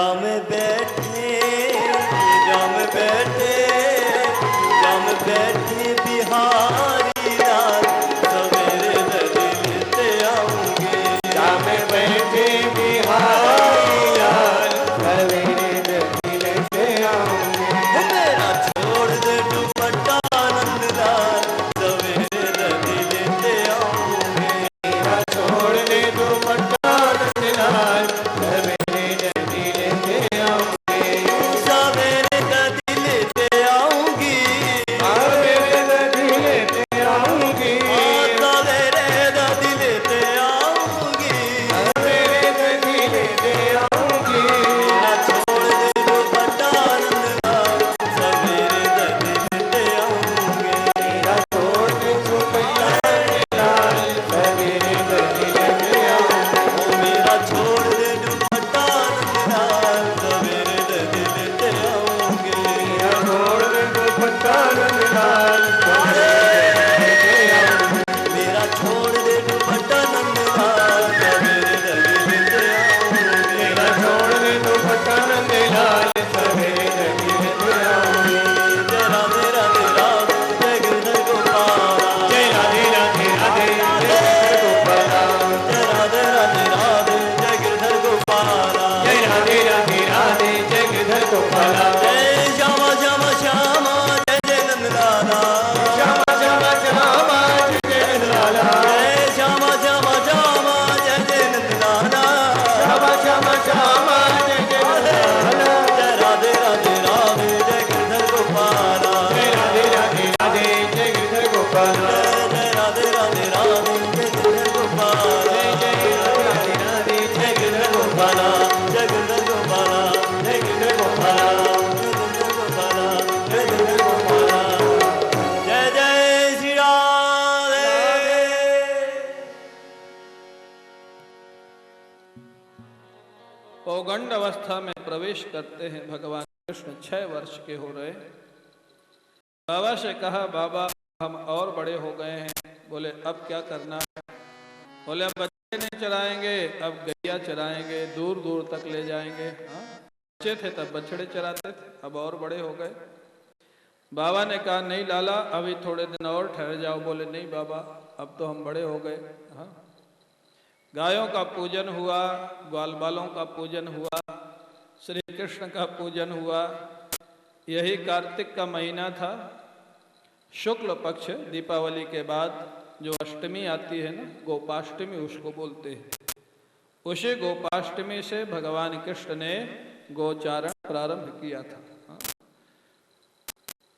जाम बैठे जाम बैठे जाम बैठे बिहारी लाल सवेरे दिल ते आऊंगे जाम बैठे बिहारी लाल सवेरे दिल ते आऊंगे मेरा छोड़ दे दुपट्टा नंद लाल सवेरे दिल ते आऊंगे मेरा छोड़ दे दुपट्टा नंद लाल सवेरे दिल ते आऊंगे सवेरे दिल ते आऊंगी सवेरे दिल ते आऊंगी सवेरे दिल ते आऊंगी सवेरे दिल ते आऊंगी मेरा छोड़ दे दुपट्टा नंद लाल सवेरे दिल ते आऊंगे मेरा छोड़ दे दुपट्टा नंद लाल सवेरे दिल ते आऊंगे मेरा छोड़ दे दुपट्टा नंद लाल सवेरे दिल ते आऊंगे मेरा छोड़ दे दुपट्टा नंद लाल मेरा छोड़ दे दुपट्टा नंद लाल सवेरे दिल ते आऊंगे मेरा छोड़ दे दुपट्टा नंद लाल सवेरे दिल ते आऊंगे जय राधे राधे राधे जय गिरधर गोपाला जय राधे राधे राधे जय गोपाला जय राधे राधे राधे जय गिरधर गोपाला जय राधे राधे राधे जय गिरधर गोपाला जय श्यामा श्यामा श्यामा जय जय नंद लाला श्यामा श्यामा श्यामा जय नंद लाला जय श्यामा श्यामा श्यामा जय जय नंद लाला श्यामा श्यामा श्यामा जय नंद लाला जय राधे राधे राधे जय गिरधर गोपाला जय राधे राधे राधे जय गिरधर गोपाला जय राधे राधे राधे जय गिरधर गोपाला जय राधे राधे राधे जय गिरधर गोपाला जय गिरधर गोपाला जय गिरधर गोपाला जय गिरधर गोपाला जय जय श्री राधे। पौगंड अवस्था में प्रवेश करते हैं भगवान कृष्ण 6 वर्ष के हो रहे। बाबा से कहा बाबा हम और बड़े हो गए हैं। बोले अब क्या करना है? बोले अब बच्चे नहीं चराएंगे, अब गैया चराएंगे, दूर दूर तक ले जाएंगे। हाँ? बच्चे थे तब बछड़े चराते थे, अब और बड़े हो गए। बाबा ने कहा नहीं लाला अभी थोड़े दिन और ठहर जाओ। बोले नहीं बाबा अब तो हम बड़े हो गए। हाँ? गायों का पूजन हुआ, ग्वाल बालों का पूजन हुआ, श्री कृष्ण का पूजन हुआ। यही कार्तिक का महीना था, शुक्ल पक्ष दीपावली के बाद जो अष्टमी आती है ना, गोपाष्टमी उसको बोलते हैं। उसी गोपाष्टमी से भगवान कृष्ण ने गोचारण प्रारंभ किया था। हाँ?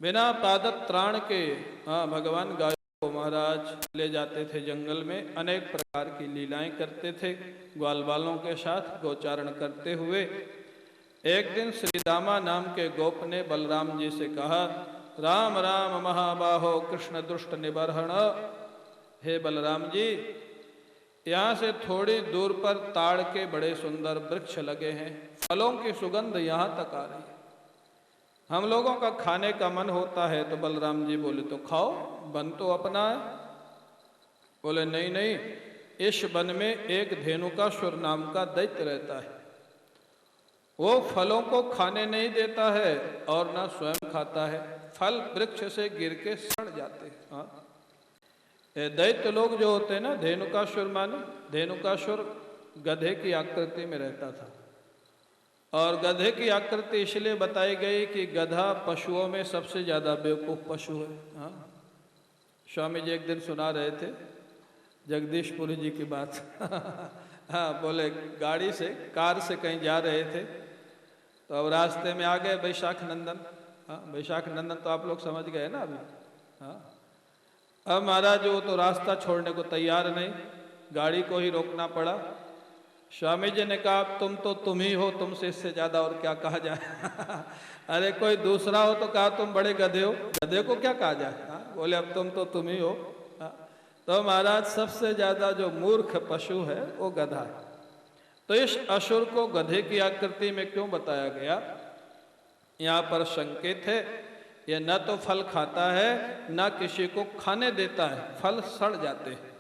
बिना पादप त्राण के भगवान गायों को महाराज ले जाते थे जंगल में, अनेक प्रकार की लीलाएं करते थे ग्वाल बालों के साथ गोचारण करते हुए। एक दिन श्री दामा नाम के गोप ने बलराम जी से कहा राम राम महाबाहो कृष्ण दुष्ट निबर्हण। हे बलराम जी यहाँ से थोड़ी दूर पर ताड़ के बड़े सुंदर वृक्ष लगे हैं, फलों की सुगंध यहाँ तक आ रही है, हम लोगों का खाने का मन होता है। तो बलराम जी बोले तो खाओ, वन तो अपना है। बोले नहीं नहीं, इस वन में एक धेनुकासुर नाम का दैत्य रहता है, वो फलों को खाने नहीं देता है और ना स्वयं खाता है, फल वृक्ष से गिर के सड़ जाते हैं। हाँ? दैत्य लोग जो होते हैं ना, धेनुकासुर माने, धेनुकासुर गधे की आकृति में रहता था। और गधे की आकृति इसलिए बताई गई कि गधा पशुओं में सबसे ज्यादा बेवकूफ पशु है। हाँ? स्वामी जी एक दिन सुना रहे थे जगदीशपुरी जी की बात। हाँ, बोले गाड़ी से कार से कहीं जा रहे थे तो अब रास्ते में आ गए बैशाख नंदन। हाँ, बैशाख नंदन तो आप लोग समझ गए ना अभी। हाँ, अब महाराज वो तो रास्ता छोड़ने को तैयार नहीं, गाड़ी को ही रोकना पड़ा। स्वामी जी ने कहा तुम तो तुम ही हो, तुमसे इससे ज्यादा और क्या कहा जाए। अरे कोई दूसरा हो तो कहा तुम बड़े गधे हो, गधे को क्या कहा जाए। हाँ? बोले अब तुम ही हो। हाँ? तो महाराज सबसे ज्यादा जो मूर्ख पशु है वो गधा है। तो इस असुर को गधे की आकृति में क्यों बताया गया, यहाँ पर संकेत है, ये न तो फल खाता है न किसी को खाने देता है, फल सड़ जाते हैं।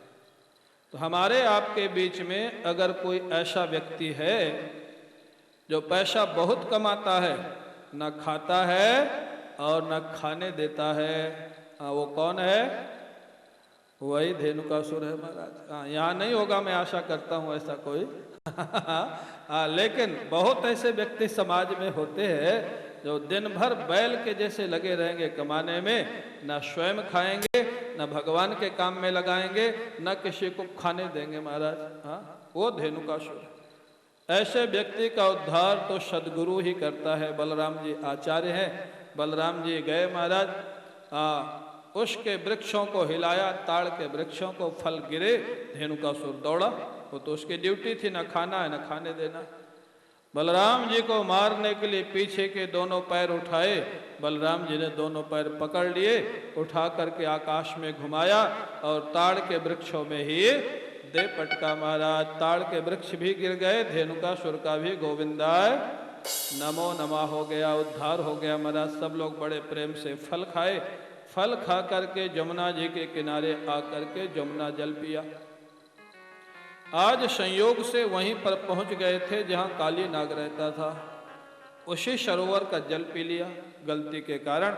तो हमारे आपके बीच में अगर कोई ऐसा व्यक्ति है जो पैसा बहुत कमाता है न खाता है और न खाने देता है, वो कौन है? वही धेनुकासुर है महाराज। हाँ, यहाँ नहीं होगा, मैं आशा करता हूँ ऐसा कोई। लेकिन बहुत ऐसे व्यक्ति समाज में होते हैं जो दिन भर बैल के जैसे लगे रहेंगे कमाने में, न स्वयं खाएंगे, न भगवान के काम में लगाएंगे, न किसी को खाने देंगे महाराज। हाँ, वो धेनुकासुर है। ऐसे व्यक्ति का उद्धार तो सदगुरु ही करता है। बलराम जी आचार्य हैं, बलराम जी गए महाराज, उसके वृक्षों को हिलाया, ताड़ के वृक्षों को, फल गिरे, धेनुकासुर दौड़ा। वो तो उसकी ड्यूटी थी, न खाना है न खाने देना। बलराम जी को मारने के लिए पीछे के दोनों पैर उठाए, बलराम जी ने दोनों पैर पकड़ लिए, उठा करके आकाश में घुमाया और ताड़ के वृक्षों में ही दे पटका महाराज। ताड़ के वृक्ष भी गिर गए, धेनुकासुर का भी गोविंदाय नमो नमः हो गया, उद्धार हो गया महाराज। सब लोग बड़े प्रेम से फल खाए। फल खा करके जमुना जी के किनारे आकर के जमुना जल पिया। आज संयोग से वहीं पर पहुंच गए थे जहां काली नाग रहता था, उसी सरोवर का जल पी लिया गलती के कारण।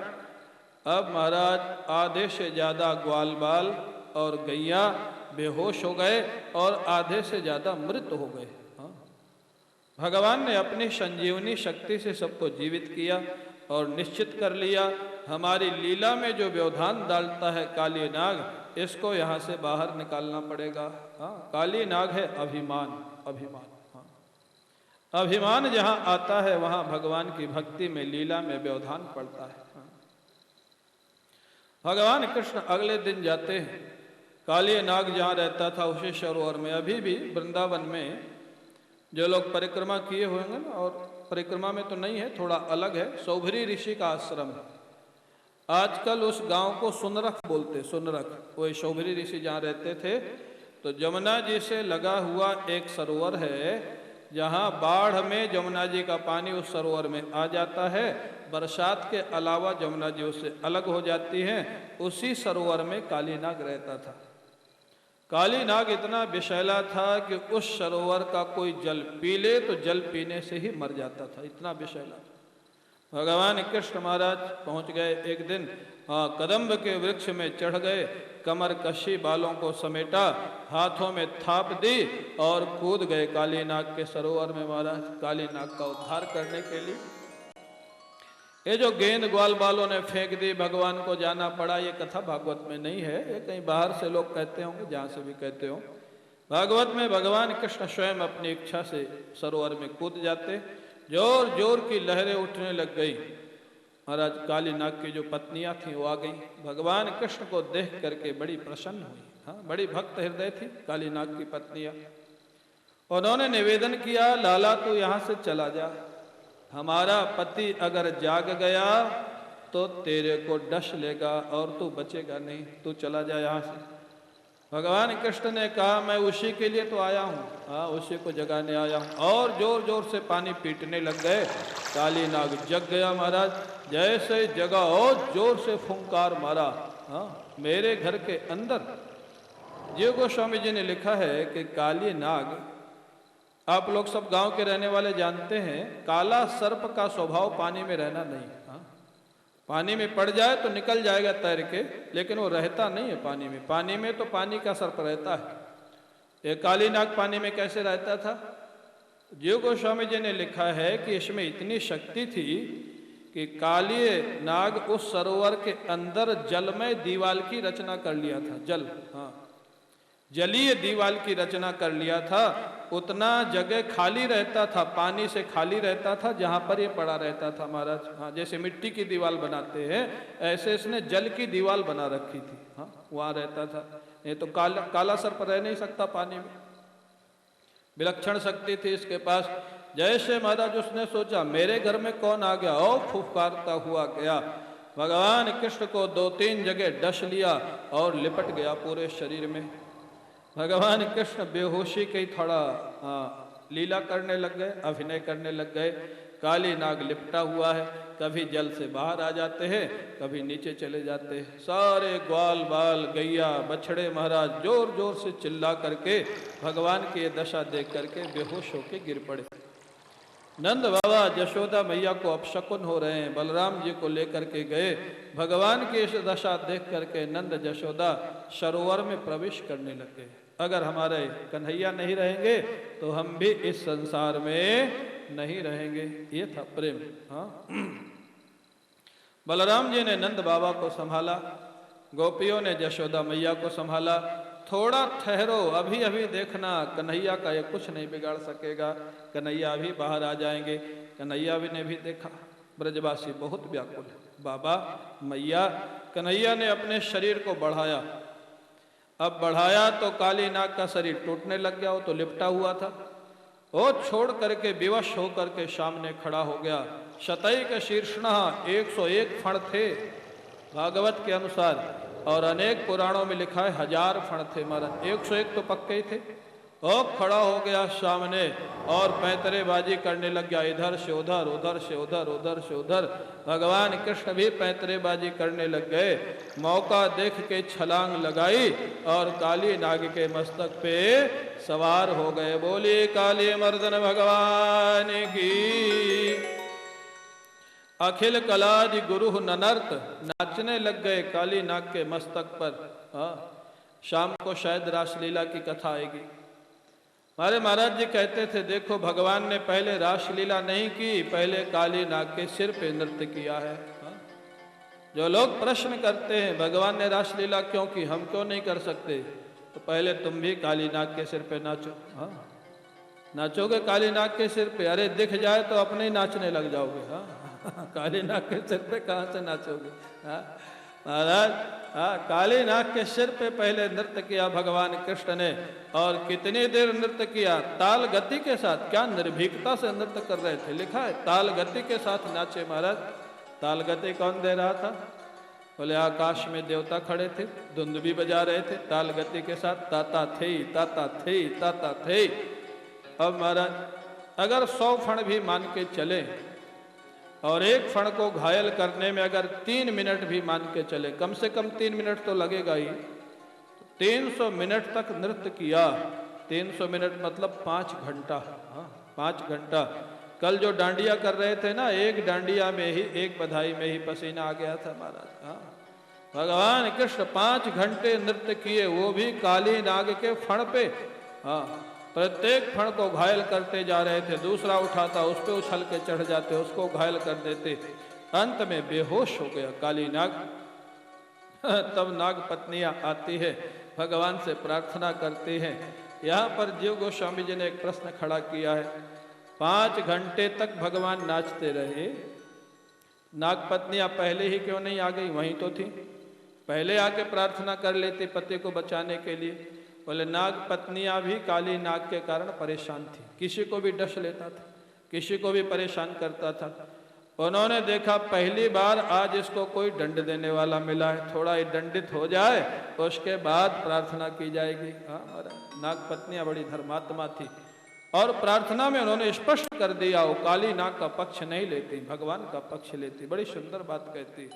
अब महाराज आधे से ज्यादा ग्वाल बाल और गैया बेहोश हो गए और आधे से ज्यादा मृत हो गए। हाँ, भगवान ने अपनी संजीवनी शक्ति से सबको जीवित किया और निश्चित कर लिया, हमारी लीला में जो व्यवधान डालता है काली नाग, इसको यहाँ से बाहर निकालना पड़ेगा। हाँ, काली नाग है अभिमान, अभिमान। हाँ, अभिमान जहाँ आता है वहाँ भगवान की भक्ति में, लीला में व्यवधान पड़ता है। हाँ, भगवान कृष्ण अगले दिन जाते हैं, काली नाग जहाँ रहता था उसी सरोवर में। अभी भी वृंदावन में जो लोग परिक्रमा किए होंगे ना, और परिक्रमा में तो नहीं है, थोड़ा अलग है, सौभरी ऋषि का आश्रम है। आजकल उस गांव को सुनरख बोलते, सुनरख। वही सौभरी ऋषि जहाँ रहते थे। तो जमुना जी से लगा हुआ एक सरोवर है, जहाँ बाढ़ में जमुना जी का पानी उस सरोवर में आ जाता है, बरसात के अलावा जमुना जी उससे अलग हो जाती है। उसी सरोवर में काली नाग रहता था। काली नाग इतना विषैला था कि उस सरोवर का कोई जल पी ले तो जल पीने से ही मर जाता था, इतना विषैला। भगवान कृष्ण महाराज पहुंच गए एक दिन, कदम्ब के वृक्ष में चढ़ गए, कमर कशी बालों को समेटा, हाथों में थाप दी और कूद गए काली नाग के सरोवर में महाराज, काली नाग का उद्धार करने के लिए। ये जो गेंद ग्वाल बालों ने फेंक दी, भगवान को जाना पड़ा, ये कथा भागवत में नहीं है, ये कहीं बाहर से लोग कहते होंगे, जहाँ से भी कहते हो। भागवत में भगवान कृष्ण स्वयं अपनी इच्छा से सरोवर में कूद जाते, जोर जोर की लहरें उठने लग गई। महाराज काली नाग की जो पत्नियां थीं वो आ गई, भगवान कृष्ण को देख करके बड़ी प्रसन्न हुई। हाँ, बड़ी भक्त हृदय थी काली नाग की पत्नियां। उन्होंने निवेदन किया, लाला तू यहाँ से चला जा, हमारा पति अगर जाग गया तो तेरे को डस लेगा और तू बचेगा नहीं, तू चला जा यहाँ से। भगवान कृष्ण ने कहा मैं उसी के लिए तो आया हूँ, हाँ उसी को जगाने आया हूँ। और जोर जोर से पानी पीटने लग गए, काली नाग जग गया महाराज। जैसे जगा और जोर से फुंकार मारा। हाँ, मेरे घर के अंदर जीव गोस्वामी जी ने लिखा है कि काली नाग, आप लोग सब गांव के रहने वाले जानते हैं, काला सर्प का स्वभाव पानी में रहना नहीं। हाँ, पानी में पड़ जाए तो निकल जाएगा तैर के, लेकिन वो रहता नहीं है पानी में। पानी में तो पानी का सर्प रहता है। ये काली नाग पानी में कैसे रहता था? जीव गोस्वामी जी ने लिखा है कि इसमें इतनी शक्ति थी कि काली नाग उस सरोवर के अंदर जलमय दीवाल की रचना कर लिया था। जल, हाँ, जलीय दीवाल की रचना कर लिया था। उतना जगह खाली रहता था, पानी से खाली रहता था, जहां पर ये पड़ा रहता था महाराज। हाँ, जैसे मिट्टी की दीवार बनाते हैं ऐसे इसने जल की दीवार बना रखी थी। हाँ, वहां रहता था। ये तो काला सर्प रह नहीं सकता पानी में। विलक्षण शक्ति थी इसके पास। जैसे महाराज उसने सोचा मेरे घर में कौन आ गया, और फुफकारता हुआ गया, भगवान कृष्ण को 2-3 जगह डस लिया और लिपट गया पूरे शरीर में। भगवान कृष्ण बेहोशी के ही थोड़ा लीला करने लग गए, अभिनय करने लग गए। काली नाग लिपटा हुआ है, कभी जल से बाहर आ जाते हैं, कभी नीचे चले जाते हैं। सारे ग्वाल बाल गैया बछड़े महाराज जोर जोर से चिल्ला करके भगवान की ये दशा देख करके बेहोश होके गिर पड़े। नंद बाबा यशोदा मैया को अपशकुन हो रहे हैं, बलराम जी को लेकर के गए। भगवान की इस दशा देख करके नंद यशोदा सरोवर में प्रवेश करने लगे। अगर हमारे कन्हैया नहीं रहेंगे तो हम भी इस संसार में नहीं रहेंगे। ये था प्रेम। हाँ, बलराम जी ने नंद बाबा को संभाला, गोपियों ने यशोदा मैया को संभाला। थोड़ा ठहरो, अभी अभी देखना, कन्हैया का ये कुछ नहीं बिगाड़ सकेगा, कन्हैया अभी बाहर आ जाएंगे। कन्हैया भी ने भी देखा ब्रजवासी बहुत व्याकुल है। बाबा मैया, कन्हैया ने अपने शरीर को बढ़ाया। अब बढ़ाया तो काली नाग का शरीर टूटने लग गया, वो तो लिपटा हुआ था। वो छोड़ करके विवश होकर के सामने खड़ा हो गया। शतई के शीर्षणा 101 फण थे भागवत के अनुसार, और अनेक पुराणों में लिखा है 1000 फण थे महाराज। 101 तो पक्के ही थे। वो खड़ा हो गया सामने और पैंतरेबाजी करने लग गया, इधर से उधर, उधर से उधर, उधर से उधर। भगवान कृष्ण भी पैंतरेबाजी करने लग गए। मौका देख के छलांग लगाई और काली नाग के मस्तक पे सवार हो गए। बोली काली मर्दन भगवान की। अखिल कलादि गुरु ननर्त, नाचने लग गए काली नाग के मस्तक पर। शाम को शायद रासलीला की कथा आएगी। हमारे महाराज जी कहते थे, देखो भगवान ने पहले रासलीला नहीं की, पहले काली नाग के सिर पे नृत्य किया है। जो लोग प्रश्न करते हैं भगवान ने रासलीला क्यों की, हम क्यों नहीं कर सकते, तो पहले तुम भी काली नाग के सिर पे नाचो। नाचोगे काली नाग के सिर पे? अरे दिख जाए तो अपने ही नाचने लग जाओगे। काली नाग के सिर पे कहाँ से नाचोगे? महाराज, काली नाग के सिर पे पहले नृत्य किया भगवान कृष्ण ने। और कितनी देर नृत्य किया? ताल गति के साथ। क्या निर्भीकता से नृत्य कर रहे थे, लिखा है ताल गति के साथ नाचे महाराज। ताल गति कौन दे रहा था? बोले आकाश में देवता खड़े थे, धुंध भी बजा रहे थे ताल गति के साथ। ताता थे, ताता थे, ताता थे। अब महाराज अगर 100 फण भी मान के चले और एक फण को घायल करने में अगर 3 मिनट भी मान के चले, कम से कम 3 मिनट तो लगेगा ही। 300 मिनट तक नृत्य किया। 300 मिनट मतलब 5 घंटा। 5 घंटा। कल जो डांडिया कर रहे थे ना, एक डांडिया में ही, एक बधाई में ही पसीना आ गया था महाराज। भगवान कृष्ण 5 घंटे नृत्य किए, वो भी काली नाग के फण पे। प्रत्येक फण को घायल करते जा रहे थे। दूसरा उठाता, उस पे उछल के चढ़ जाते, उसको घायल कर देते। अंत में बेहोश हो गया काली नाग। तब नाग पत्नियां आती है, भगवान से प्रार्थना करती हैं। यहाँ पर जीव गोस्वामी जी ने एक प्रश्न खड़ा किया है। 5 घंटे तक भगवान नाचते रहे, नाग पत्नियां पहले ही क्यों नहीं आ गई? वहीं तो थी, पहले आके प्रार्थना कर लेती पति को बचाने के लिए। बोले नाग पत्नियां भी काली नाग के कारण परेशान थी। किसी को भी डस लेता था, किसी को भी परेशान करता था। उन्होंने देखा पहली बार आज इसको कोई दंड देने वाला मिला है, थोड़ा दंडित हो जाए तो उसके बाद प्रार्थना की जाएगी। नाग पत्नियां बड़ी धर्मात्मा थी और प्रार्थना में उन्होंने स्पष्ट कर दिया, वो काली नाग का पक्ष नहीं लेती, भगवान का पक्ष लेती। बड़ी सुंदर बात कहती।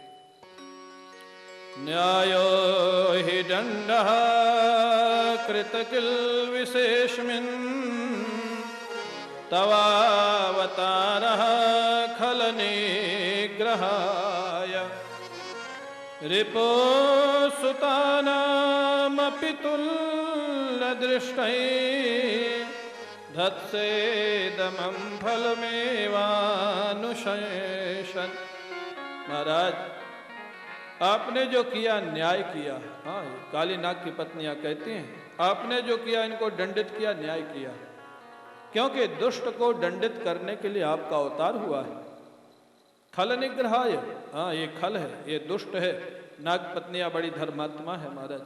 न्यायो हि दंडः कृत किल विशेषमिन् तवावतारः खल निग्रहाय रिपो सुतानामपि तुल्यदृष्टैः धत्सेदमं फलमेवानुशेषन्। महाराज आपने जो किया न्याय किया। काली नाग की पत्नियां कहती हैं आपने जो किया, इनको दंडित किया, न्याय किया, क्योंकि दुष्ट को दंडित करने के लिए आपका अवतार हुआ है। खल निग्रहाय, ये खल है, ये दुष्ट है। नाग पत्नियां बड़ी धर्मात्मा है महाराज।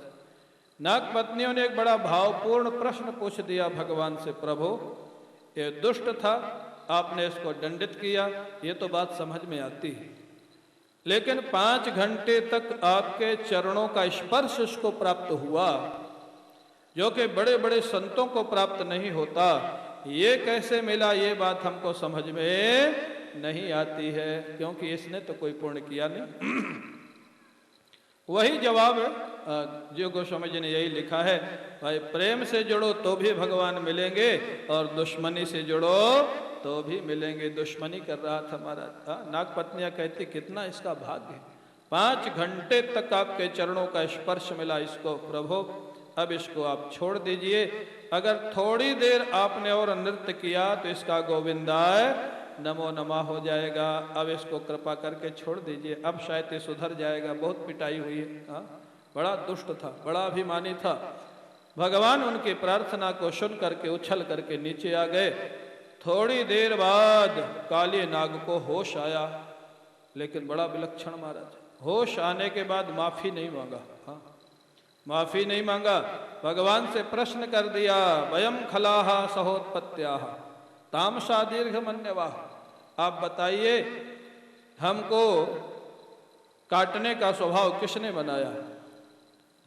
नाग पत्नियों ने एक बड़ा भावपूर्ण प्रश्न पूछ दिया भगवान से, प्रभु ये दुष्ट था, आपने इसको दंडित किया, ये तो बात समझ में आती है, लेकिन 5 घंटे तक आपके चरणों का स्पर्श इसको प्राप्त हुआ, जो कि बड़े बड़े संतों को प्राप्त नहीं होता। ये कैसे मिला, ये बात हमको समझ में नहीं आती है, क्योंकि इसने तो कोई पुण्य किया नहीं। वही जवाब जो गोस्वामी जी ने यही लिखा है, भाई प्रेम से जुड़ो तो भी भगवान मिलेंगे और दुश्मनी से जुड़ो तो भी मिलेंगे। दुश्मनी कर रहा था महाराज। नाग पत्नियां कहती कितना इसका भाग्य, 5 घंटे तक आपके चरणों का स्पर्श मिला इसको प्रभु, अब इसको आप छोड़ दीजिए। अगर थोड़ी देर आपने और नृत्य किया तो इसका गोविंदाय नमो नमः हो जाएगा। अब इसको कृपा करके छोड़ दीजिए, अब शायद ये सुधर जाएगा। बहुत पिटाई हुई है। बड़ा दुष्ट था, बड़ा अभिमानी था। भगवान उनकी प्रार्थना को सुन करके उछल करके नीचे आ गए। थोड़ी देर बाद काली नाग को होश आया, लेकिन बड़ा विलक्षण महाराज। होश आने के बाद माफी नहीं मांगा। माफी नहीं मांगा, भगवान से प्रश्न कर दिया, वयम खलाहा सहोत्पत्त्याः तामसा दीर्घमन्यवाः। आप बताइए हमको काटने का स्वभाव किसने बनाया?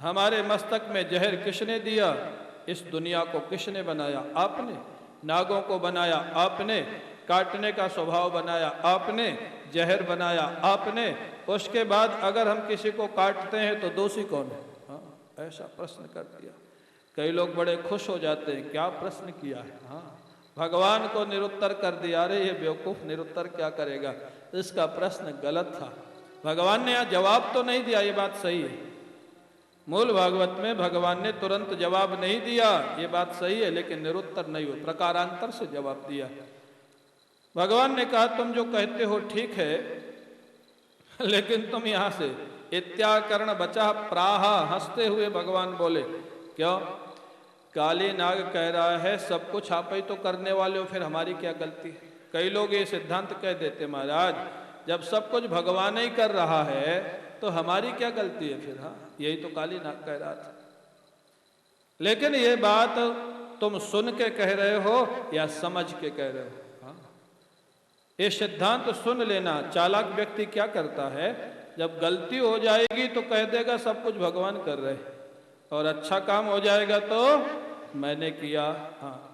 हमारे मस्तक में जहर किसने दिया? इस दुनिया को किसने बनाया? आपने। नागों को बनाया आपने, काटने का स्वभाव बनाया आपने, जहर बनाया आपने। उसके बाद अगर हम किसी को काटते हैं तो दोषी कौन है? ऐसा प्रश्न कर दिया। कई लोग बड़े खुश हो जाते हैं, क्या प्रश्न किया है। भगवान को निरुत्तर कर दिया। अरे ये बेवकूफ निरुत्तर क्या करेगा, इसका प्रश्न गलत था। भगवान ने यहाँ जवाब तो नहीं दिया, ये बात सही है। मूल भागवत में भगवान ने तुरंत जवाब नहीं दिया, ये बात सही है, लेकिन निरुत्तर नहीं हुआ, प्रकारांतर से जवाब दिया। भगवान ने कहा तुम जो कहते हो ठीक है, लेकिन तुम यहां से इत्याकरण बचा प्राह। हंसते हुए भगवान बोले, क्यों? काली नाग कह रहा है सब कुछ आप ही तो करने वाले हो, फिर हमारी क्या गलती है? कई लोग ये सिद्धांत कह देते महाराज, जब सब कुछ भगवान ही कर रहा है तो हमारी क्या गलती है फिर? यही तो काली नाग कह रहा था। लेकिन ये बात तुम सुन के कह रहे हो या समझ के कह रहे हो? ये सिद्धांत सुन लेना। चालाक व्यक्ति क्या करता है, जब गलती हो जाएगी तो कह देगा सब कुछ भगवान कर रहे, और अच्छा काम हो जाएगा तो मैंने किया।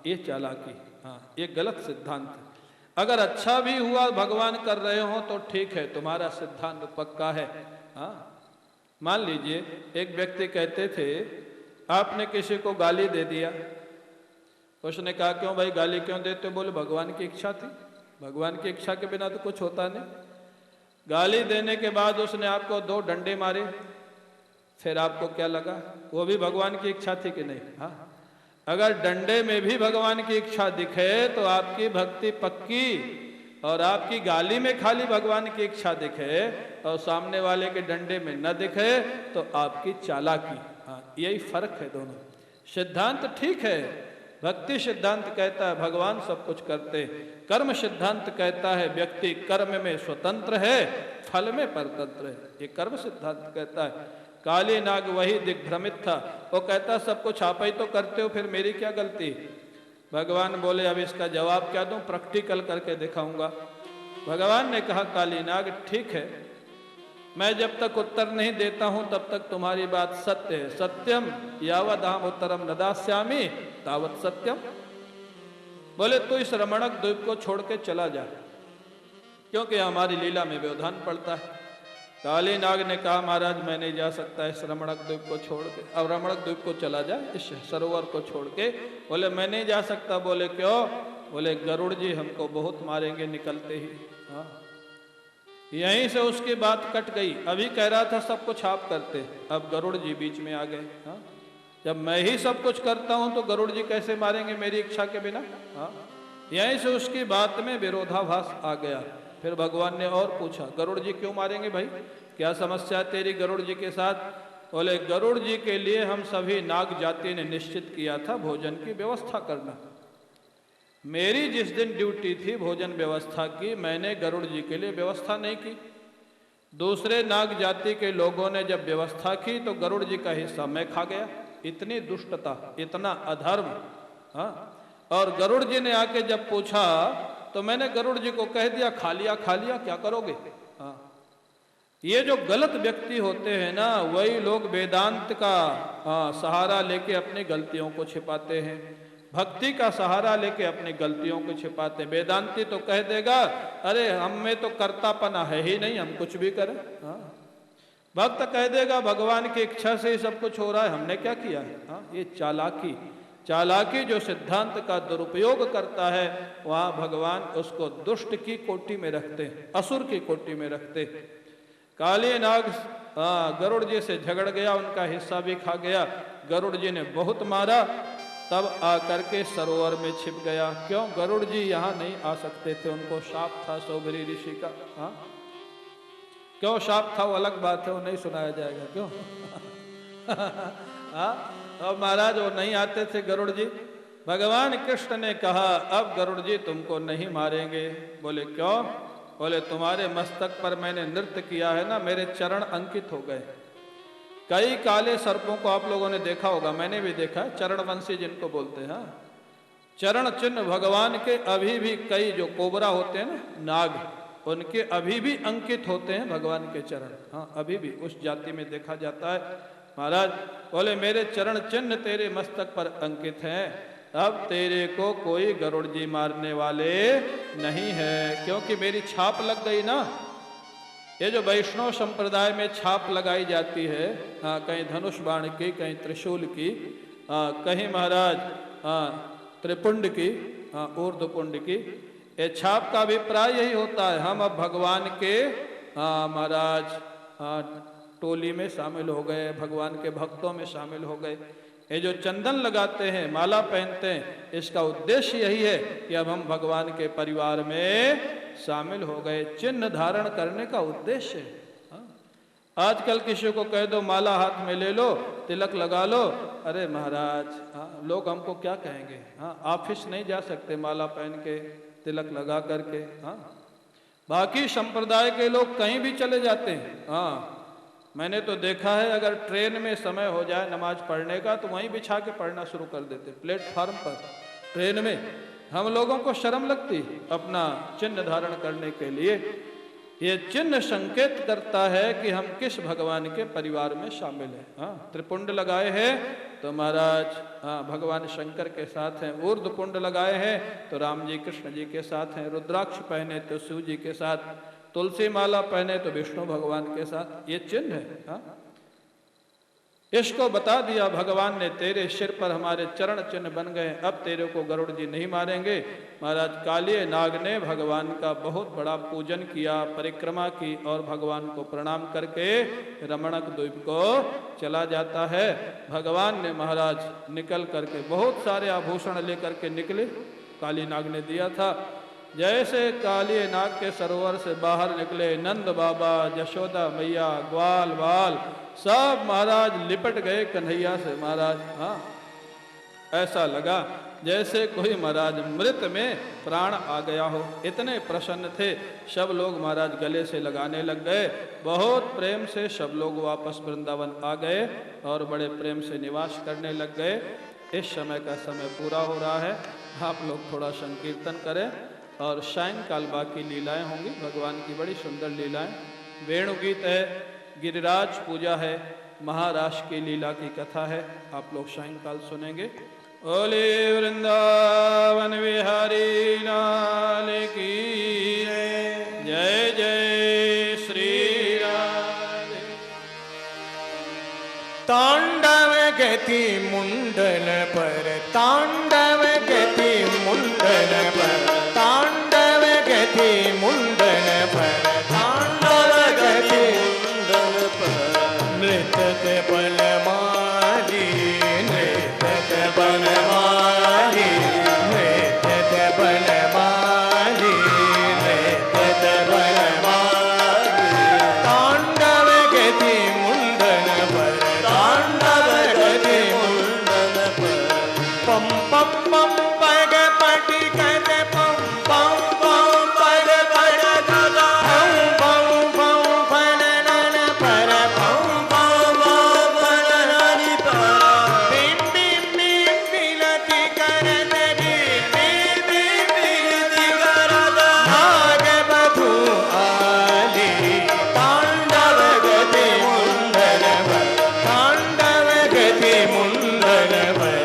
ये चालाकी, ये गलत सिद्धांत है। अगर अच्छा भी हुआ भगवान कर रहे हो तो ठीक है, तुम्हारा सिद्धांत पक्का है। मान लीजिए एक व्यक्ति कहते थे आपने किसी को गाली दे दिया। उसने कहा क्यों भाई गाली क्यों देते? बोले भगवान की इच्छा थी, भगवान की इच्छा के बिना तो कुछ होता नहीं। गाली देने के बाद उसने आपको 2 डंडे मारे, फिर आपको क्या लगा? वो भी भगवान की इच्छा थी कि नहीं? अगर डंडे में भी भगवान की इच्छा दिखे तो आपकी भक्ति पक्की, और आपकी गाली में खाली भगवान की इच्छा दिखे और सामने वाले के डंडे में न दिखे तो आपकी चालाकी। यही फर्क है दोनों। सिद्धांत ठीक है, भक्ति सिद्धांत कहता है भगवान सब कुछ करते, कर्म सिद्धांत कहता है व्यक्ति कर्म में स्वतंत्र है, फल में परतंत्र है। ये कर्म सिद्धांत कहता है। काली नाग वही दिग्भ्रमित था, वो कहता सब कुछ आप ही तो करते हो, फिर मेरी क्या गलती? भगवान बोले अब इसका जवाब क्या दूं, प्रैक्टिकल करके दिखाऊंगा। भगवान ने कहा काली नाग ठीक है, मैं जब तक उत्तर नहीं देता हूं तब तक तुम्हारी बात सत्य है। सत्यम यावदाम उत्तरम न दास्यामि तावत सत्यम। बोले तू इस रमणक द्वीप को छोड़ के चला जा, क्योंकि हमारी लीला में व्यवधान पड़ता है। काली नाग ने कहा महाराज मैं नहीं जा सकता इस रमणक द्वीप को छोड़ के। अब रमणक द्वीप को चला जा, इस सरोवर को छोड़ के। बोले मैं नहीं जा सकता। बोले क्यों? बोले गरुड़ जी हमको बहुत मारेंगे निकलते ही। यहीं से उसकी बात कट गई। अभी कह रहा था सब कुछ आप करते, अब गरुड़ जी बीच में आ गए। जब मैं ही सब कुछ करता हूं तो गरुड़ जी कैसे मारेंगे मेरी इच्छा के बिना? यहीं से उसकी बात में विरोधाभास आ गया। फिर भगवान ने और पूछा गरुड़ जी क्यों मारेंगे भाई, क्या समस्या तेरी गरुड़ जी के साथ? बोले गरुड़ जी के लिए हम सभी नाग जाति ने निश्चित किया था भोजन की व्यवस्था करना। मेरी जिस दिन ड्यूटी थी भोजन व्यवस्था की, मैंने गरुड़ जी के लिए व्यवस्था नहीं की। दूसरे नाग जाति के लोगों ने जब व्यवस्था की तो गरुड़ जी का हिस्सा मैं खा गया। इतनी दुष्टता, इतना अधर्म। और गरुड़ जी ने आके जब पूछा तो मैंने गरुड़ जी को कह दिया खा लिया क्या करोगे? ये जो गलत व्यक्ति होते हैं ना, वही लोग वेदांत का सहारा लेके अपनी गलतियों को छिपाते हैं, भक्ति का सहारा लेके अपनी गलतियों को छिपाते हैं। वेदांती तो कह देगा अरे हम में तो कर्तापना है ही नहीं, हम कुछ भी करें। भक्त कह देगा भगवान की इच्छा से ही सब कुछ हो रहा है, हमने क्या किया है? ये चालाकी, चालाकी जो सिद्धांत का दुरुपयोग करता है, वहां भगवान उसको दुष्ट की कोटि में रखते, असुर की कोटि में रखते। काली नाग गरुड़ जी से झगड़ गया, उनका हिस्सा भी खा गया। गरुड़ जी ने बहुत मारा, तब आकर के सरोवर में छिप गया। क्यों? गरुड़ जी यहाँ नहीं आ सकते थे, उनको शाप था सौभरी ऋषि का। हाँ, क्यों शाप था वो अलग बात है, वो नहीं सुनाया जाएगा। क्यों? हाँ, अब महाराज वो नहीं आते थे गरुड़ जी। भगवान कृष्ण ने कहा, अब गरुड़ जी तुमको नहीं मारेंगे। बोले क्यों? बोले तुम्हारे मस्तक पर मैंने नृत्य किया है ना, मेरे चरण अंकित हो गए। कई काले सर्पों को आप लोगों ने देखा होगा, मैंने भी देखा, चरणवंशी जिनको बोलते हैं। चरण चिन्ह भगवान के अभी भी, कई जो कोबरा होते हैं ना, नाग, उनके अभी भी अंकित होते हैं भगवान के चरण। हाँ, अभी भी उस जाति में देखा जाता है। महाराज बोले मेरे चरण चिन्ह तेरे मस्तक पर अंकित हैं, अब तेरे को कोई गरुड़ जी मारने वाले नहीं है, क्योंकि मेरी छाप लग गई ना। ये जो वैष्णव संप्रदाय में छाप लगाई जाती है, हाँ, कहीं धनुष बाण की, कहीं त्रिशूल की, कहीं महाराज त्रिपुंड की, ऊर्ध्वपुंड की, ये छाप का अभिप्राय यही होता है, हम अब भगवान के महाराज टोली में शामिल हो गए, भगवान के भक्तों में शामिल हो गए। ये जो चंदन लगाते हैं, माला पहनते हैं, इसका उद्देश्य यही है कि अब हम भगवान के परिवार में शामिल हो गए। चिन्ह धारण करने का उद्देश्य है। आजकल किसी को कह दो माला हाथ में ले लो, तिलक लगा लो, अरे महाराज लोग हमको क्या कहेंगे। ऑफिस नहीं जा सकते माला पहन के, तिलक लगा करके। बाकी संप्रदाय के लोग कहीं भी चले जाते हैं। मैंने तो देखा है, अगर ट्रेन में समय हो जाए नमाज पढ़ने का तो वहीं बिछा के पढ़ना शुरू कर देते, प्लेटफार्म पर, ट्रेन में। हम लोगों को शर्म लगती अपना चिन्ह धारण करने के लिए। ये चिन्ह संकेत करता है कि हम किस भगवान के परिवार में शामिल हैं। त्रिपुंड लगाए हैं तो महाराज भगवान शंकर के साथ हैं, ऊर्ध्वपुंड लगाए हैं तो राम जी कृष्ण जी के साथ हैं, रुद्राक्ष पहने तो शिव जी के साथ, तुलसी माला पहने तो विष्णु भगवान के साथ। ये चिन्ह है। इसको बता दिया भगवान ने, तेरे सिर पर हमारे चरण चिन्ह बन गए, अब तेरे को गरुड़ जी नहीं मारेंगे। महाराज कालिये नाग ने भगवान का बहुत बड़ा पूजन किया, परिक्रमा की, और भगवान को प्रणाम करके रमणक द्वीप को चला जाता है। भगवान ने महाराज निकल करके बहुत सारे आभूषण लेकर के निकले, काली नाग ने दिया था। जैसे कालिये नाग के सरोवर से बाहर निकले, नंद बाबा, यशोदा मैया, ग्वाल बाल सब महाराज लिपट गए कन्हैया से। महाराज ऐसा लगा जैसे कोई महाराज मृत में प्राण आ गया हो, इतने प्रसन्न थे। सब लोग महाराज गले से लगाने लग गए, बहुत प्रेम से सब लोग वापस वृंदावन आ गए और बड़े प्रेम से निवास करने लग गए। इस समय का समय पूरा हो रहा है, आप लोग थोड़ा संकीर्तन करें और सायंकाल बाकी लीलाएं होंगी, भगवान की बड़ी सुंदर लीलाएं। वेणु गीत है, गिरिराज पूजा है, महाराष्ट्र की लीला की कथा है, आप लोग सायंकाल सुनेंगे। ओले वृंदावन विहारी लाल की जय जय श्री राधे। तांडव गति मुंडन पर, तांडव गति मुंडन पर, तांडव गति मुंडन पर, तांडव गति मुंडन पर, नृत्य बलमाली, नृत्य बलमाली, नृत्य बलमाली, नृत्य बलमाली, तांडव गति मुंडन पर, तांडव गति मुंडन पर, पम पम पम पग पटी कर पम पम पम पग पट गदा, पम पम पम फन नन पर, पम पम पम फन ननि पर, बिम बिम बिम बिलति करत, बिम बिम बिम बिलति करत, नाग बधू आली, तांडव गति मुंडन पर, तांडव गति मुंडन पर।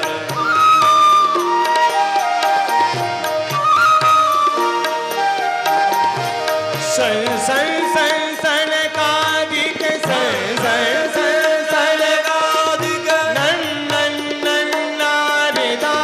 सन सन सन सन कादिक, सन सन सन सन कादिक, नन नन नन नारिदा,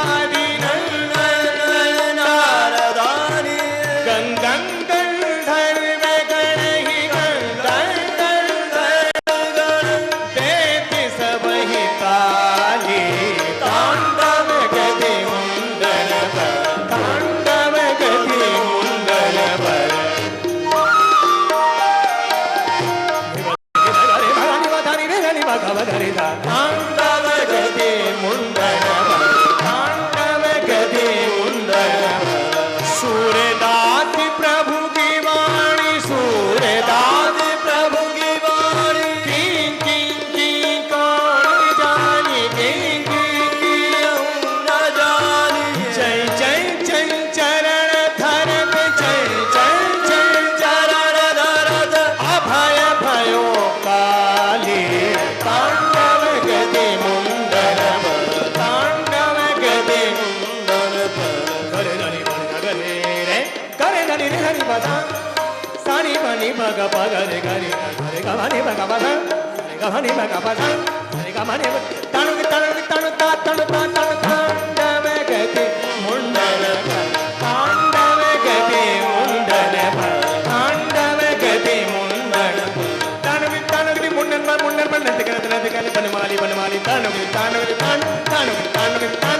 गरी बसा सानी बनी बगा बगा रे गरी रे गा बनी बगा बसा रे गा बनी बगा बसा रे गा बनी तानु तांडव गति मुंडन तांडव गति मुंडन तांडव गति मुंडन तांडव मुंडन मुंडन बनते बनमाली बनमाली तांडव तांडव तांडव तांडव